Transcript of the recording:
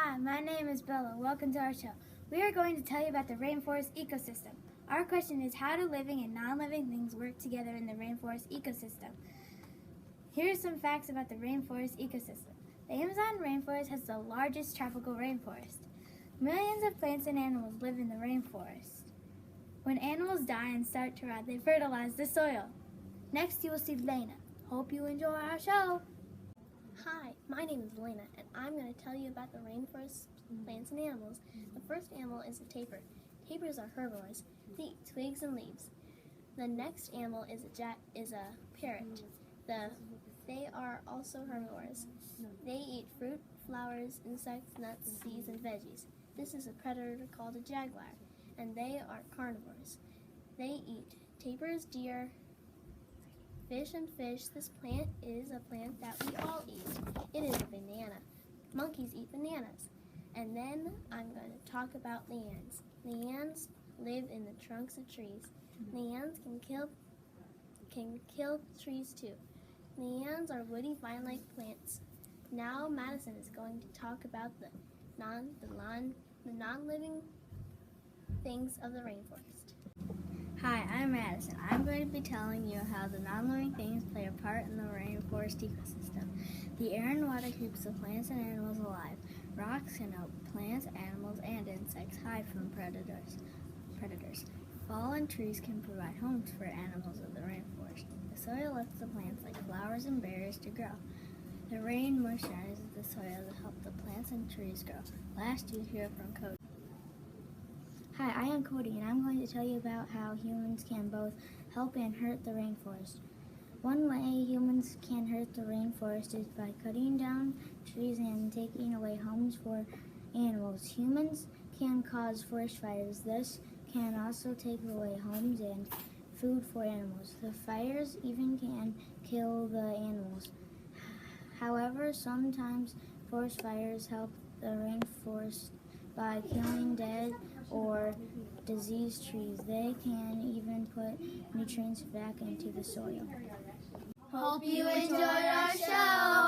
Hi, my name is Bella. Welcome to our show. We are going to tell you about the rainforest ecosystem. Our question is, how do living and non-living things work together in the rainforest ecosystem? Here are some facts about the rainforest ecosystem. The Amazon rainforest has the largest tropical rainforest. Millions of plants and animals live in the rainforest. When animals die and start to rot, they fertilize the soil. Next, you will see Lena. Hope you enjoy our show. Hi, my name is Elena, and I'm going to tell you about the rainforest plants and animals. The first animal is a tapir. Tapirs are herbivores. They eat twigs and leaves. The next animal is a parrot. They are also herbivores. They eat fruit, flowers, insects, nuts, seeds, and veggies. This is a predator called a jaguar, and they are carnivores. They eat tapirs, deer, fish, and fish. This plant is a plant that we all eat. It is a banana. Monkeys eat bananas. And then I'm going to talk about lianes. Lianes live in the trunks of trees. Lianes can kill trees too. Lianes are woody vine-like plants. Now Madison is going to talk about the non-living things of the rainforest. Hi, I'm Madison. I'm going to be telling you how the non-living things play a part in the rainforest ecosystem. The air and water keeps the plants and animals alive. Rocks can help plants, animals, and insects hide from predators. Fallen trees can provide homes for animals of the rainforest. The soil lets the plants like flowers and berries to grow. The rain moisturizes the soil to help the plants and trees grow. Last, you hear from Cody. Hi, I am Cody, and I'm going to tell you about how humans can both help and hurt the rainforest. One way humans can hurt the rainforest is by cutting down trees and taking away homes for animals. Humans can cause forest fires. This can also take away homes and food for animals. The fires even can kill the animals. However, sometimes forest fires help the rainforest by killing dead or diseased trees. They can even put nutrients back into the soil. Hope you enjoyed our show.